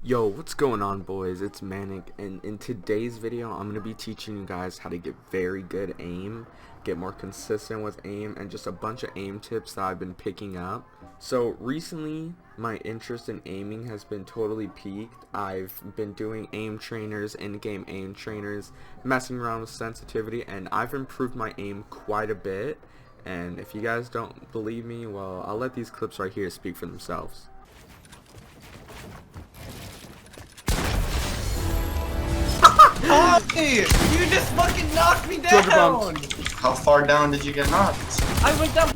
Yo, what's going on, boys? It's Manic, and in today's video I'm going to be teaching you guys how to get very good aim, get more consistent with aim, and just a bunch of aim tips that I've been picking up. So recently my interest in aiming has been totally peaked. I've been doing aim trainers, in-game aim trainers, messing around with sensitivity, and I've improved my aim quite a bit. And if you guys don't believe me, well, I'll let these clips right here speak for themselves. Hey, you just fucking knocked me down! How far down did you get knocked? I went down.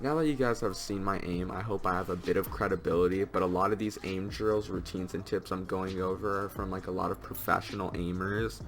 Now that you guys have seen my aim, I hope I have a bit of credibility, but a lot of these aim drills, routines, and tips I'm going over are from like a lot of professional aimers.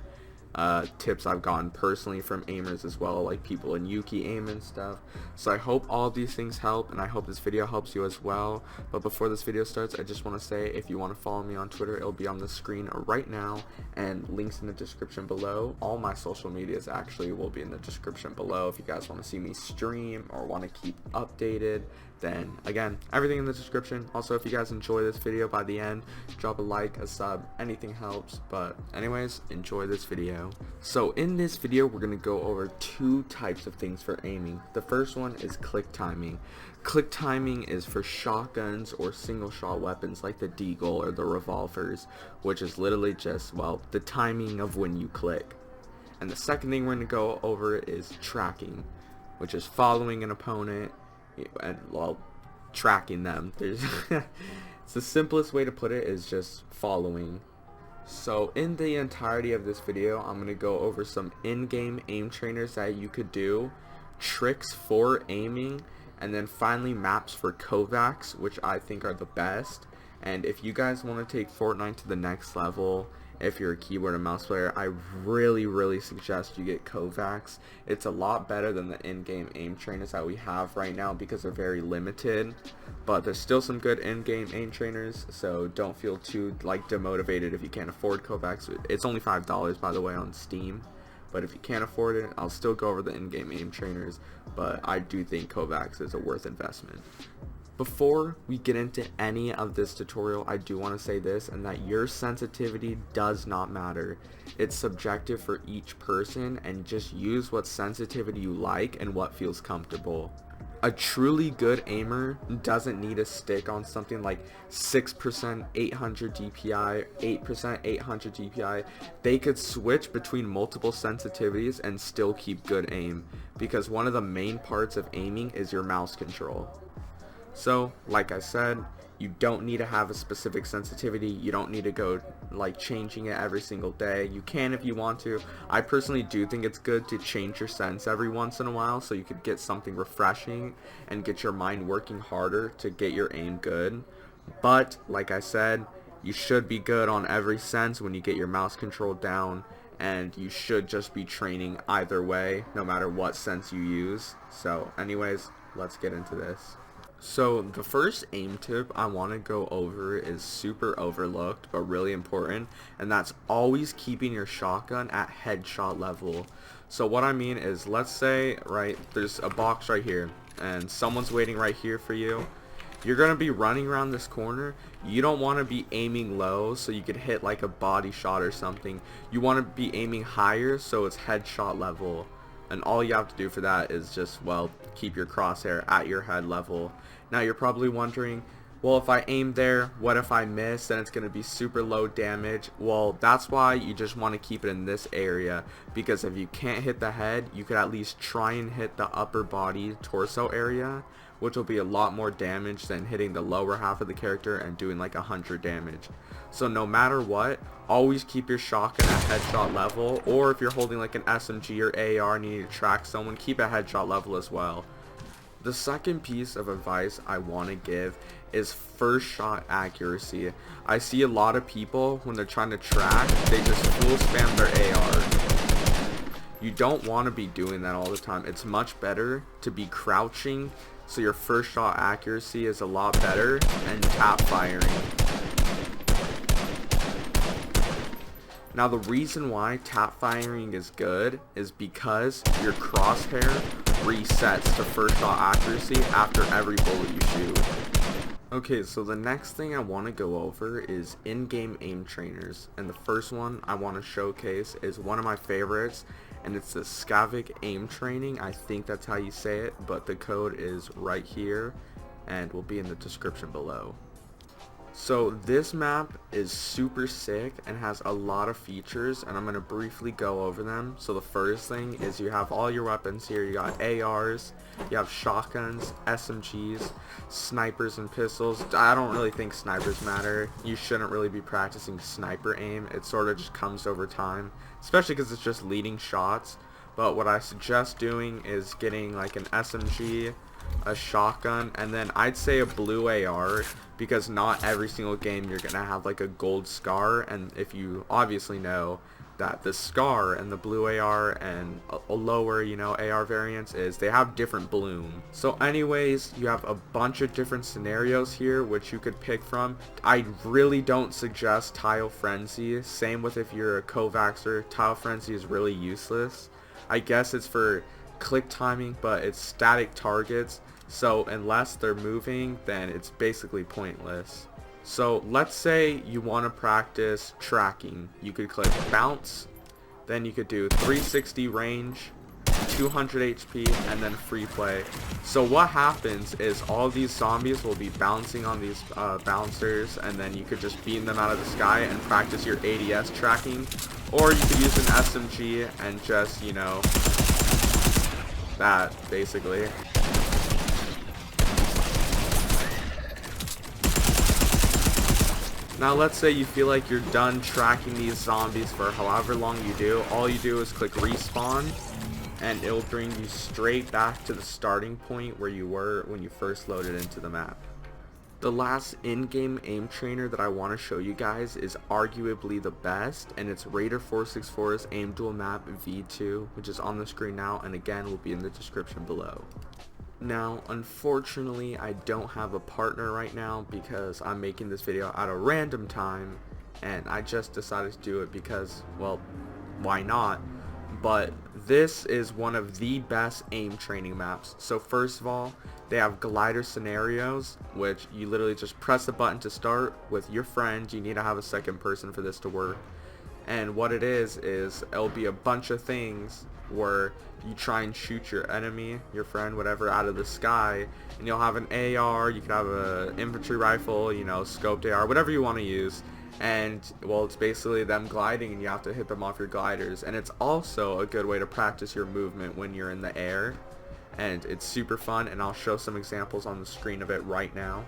Tips I've gotten personally from aimers as well, like people in Yuki aim and stuff. So I hope all these things help, and I hope this video helps you as well. But before this video starts, I just want to say, if you want to follow me on Twitter, it'll be on the screen right now, and links in the description below. All my social medias actually will be in the description below. If you guys want to see me stream or want to keep updated, then again, everything in the description. Also, if you guys enjoy this video by the end, drop a like, a sub, anything helps. But anyways, enjoy this video. So in this video, we're going to go over two types of things for aiming. The first one is click timing. Click timing is for shotguns or single shot weapons like the deagle or the revolvers, which is literally just, well, the timing of when you click. And the second thing we're going to go over is tracking, which is following an opponent and, well, tracking them. It's the simplest way to put it is just following. So in the entirety of this video, I'm going to go over some in-game aim trainers that you could do, tricks for aiming, and then finally maps for Kovacs, which I think are the best. And if you guys want to take Fortnite to the next level, if you're a keyboard and mouse player, I really suggest you get Kovacs. It's a lot better than the in-game aim trainers that we have right now because they're very limited, but there's still some good in-game aim trainers, so don't feel too like demotivated if you can't afford Kovacs. It's only $5, by the way, on Steam, but if you can't afford it, I'll still go over the in-game aim trainers, but I do think Kovacs is a worth investment. Before we get into any of this tutorial, I do want to say this, and that your sensitivity does not matter. It's subjective for each person, and just use what sensitivity you like and what feels comfortable. A truly good aimer doesn't need to stick on something like 6% 800 DPI, 8% 800 DPI. They could switch between multiple sensitivities and still keep good aim, because one of the main parts of aiming is your mouse control. So, like I said, you don't need to have a specific sensitivity. You don't need to go like changing it every single day. You can if you want to. I personally do think it's good to change your sense every once in a while so you could get something refreshing and get your mind working harder to get your aim good. But, like I said, you should be good on every sense when you get your mouse control down, and you should just be training either way, no matter what sense you use. So, anyways, let's get into this. So the first aim tip I want to go over is super overlooked but really important, and that's always keeping your shotgun at headshot level. So what I mean is, let's say, right, there's a box right here and someone's waiting right here for you. You're going to be running around this corner. You don't want to be aiming low so you could hit like a body shot or something. You want to be aiming higher so it's headshot level. And all you have to do for that is just, well, keep your crosshair at your head level. Now you're probably wondering, well, if I aim there, what if I miss? Then it's going to be super low damage. Well, that's why you just want to keep it in this area, because if you can't hit the head, you could at least try and hit the upper body torso area, which will be a lot more damage than hitting the lower half of the character and doing like 100 damage. So no matter what, always keep your shotgun at headshot level, or if you're holding like an SMG or AR and you need to track someone, keep at headshot level as well. The second piece of advice I want to give is first shot accuracy. I see a lot of people, when they're trying to track, they just full spam their AR. You don't want to be doing that all the time. It's much better to be crouching, so your first shot accuracy is a lot better, and tap firing. Now the reason why tap firing is good is because your crosshair resets to first shot accuracy after every bullet you shoot. Okay, so the next thing I want to go over is in-game aim trainers, and the first one I want to showcase is one of my favorites, and it's the Scavic Aim Training. I think that's how you say it, but the code is right here and will be in the description below. So this map is super sick and has a lot of features, and I'm going to briefly go over them. So the first thing is you have all your weapons here. You got ARs, you have shotguns, SMGs, snipers and pistols. I don't really think snipers matter. You shouldn't really be practicing sniper aim. It sort of just comes over time, especially because it's just leading shots. But what I suggest doing is getting like an SMG, a shotgun, and then I'd say a blue AR, because not every single game you're gonna have like a gold SCAR, and if you obviously know that the SCAR and the blue AR and a lower, you know, AR variants is they have different bloom. So anyways, you have a bunch of different scenarios here which you could pick from. I really don't suggest Tile Frenzy. Same with if you're a Kovaxer. Tile Frenzy is really useless. I guess it's for click timing, but it's static targets, so unless they're moving, then it's basically pointless. So let's say you want to practice tracking. You could click bounce, then you could do 360 range, 200 HP, and then free play. So what happens is all these zombies will be bouncing on these bouncers, and then you could just beam them out of the sky and practice your ADS tracking, or you could use an SMG and just, you know, that basically. Now let's say you feel like you're done tracking these zombies for however long you do. All you do is click respawn, and it'll bring you straight back to the starting point where you were when you first loaded into the map. The last in-game aim trainer that I want to show you guys is arguably the best, and it's Razer 464's Aim Duel Map V2, which is on the screen now, and again will be in the description below. Now, unfortunately, I don't have a partner right now because I'm making this video at a random time, and I just decided to do it because, well, why not? But this is one of the best aim training maps. So first of all, they have glider scenarios, which you literally just press the button to start with your friend. You need to have a second person for this to work. And what it is it'll be a bunch of things where you try and shoot your enemy, your friend, whatever, out of the sky, and you'll have an AR, you could have an infantry rifle, you know, scoped AR, whatever you want to use, and, well, it's basically them gliding, and you have to hit them off your gliders, and it's also a good way to practice your movement when you're in the air, and it's super fun, and I'll show some examples on the screen of it right now.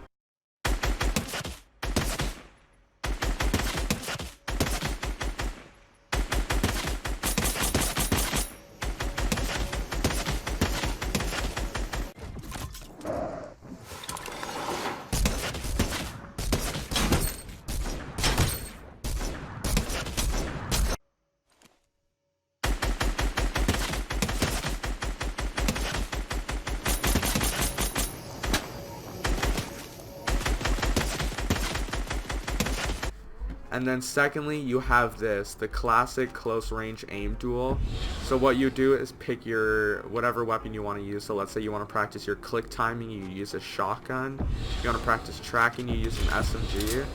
And then secondly, you have this, the classic close range aim duel. So what you do is pick your whatever weapon you want to use. So let's say you want to practice your click timing, you use a shotgun. If you want to practice tracking, you use an SMG.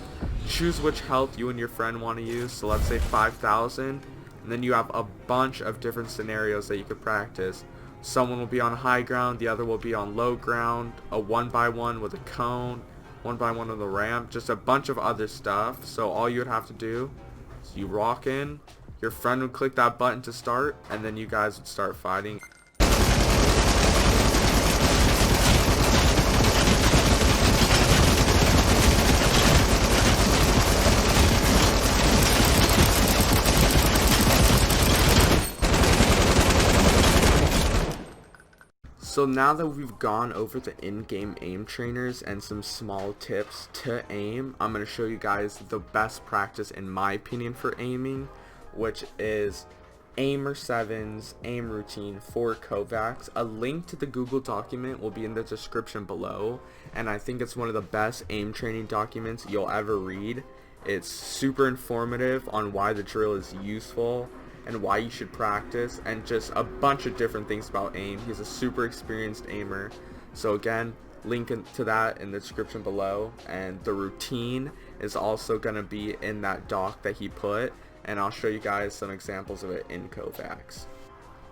Choose which health you and your friend want to use. So let's say 5,000. And then you have a bunch of different scenarios that you could practice. Someone will be on high ground, the other will be on low ground, a 1x1 with a cone, 1x1 on the ramp, just a bunch of other stuff. So all you would have to do is you rock in, your friend would click that button to start, and then you guys would start fighting. So now that we've gone over the in-game aim trainers and some small tips to aim, I'm going to show you guys the best practice in my opinion for aiming, which is Aimer 7's aim routine for Kovacs. A link to the Google document will be in the description below, and I think it's one of the best aim training documents you'll ever read. It's super informative on why the drill is useful and why you should practice, and just a bunch of different things about aim. He's a super experienced aimer. So again, link to that in the description below, and the routine is also going to be in that doc that he put, and I'll show you guys some examples of it in Kovacs.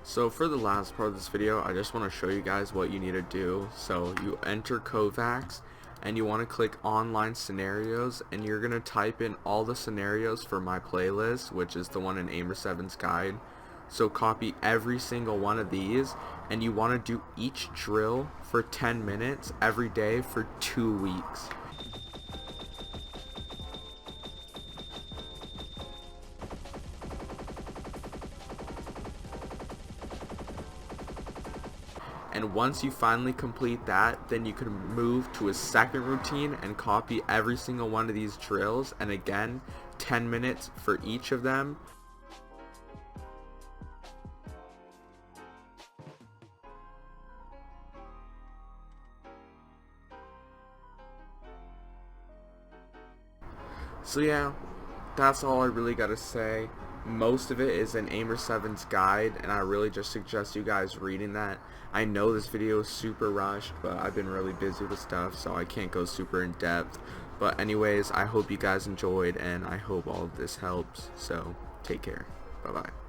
So for the last part of this video, I just want to show you guys what you need to do. So you enter Kovacs and you want to click online scenarios, and you're going to type in all the scenarios for my playlist, which is the one in Aimer7's guide. So copy every single one of these, and you want to do each drill for 10 minutes every day for 2 weeks. And once you finally complete that, then you can move to a second routine and copy every single one of these drills, and again 10 minutes for each of them. So yeah, that's all I really gotta say. Most of it is in Aimer7's guide, and I really just suggest you guys reading that. I know this video is super rushed, but I've been really busy with stuff, so I can't go super in depth. But anyways, I hope you guys enjoyed, and I hope all of this helps. So take care. Bye bye.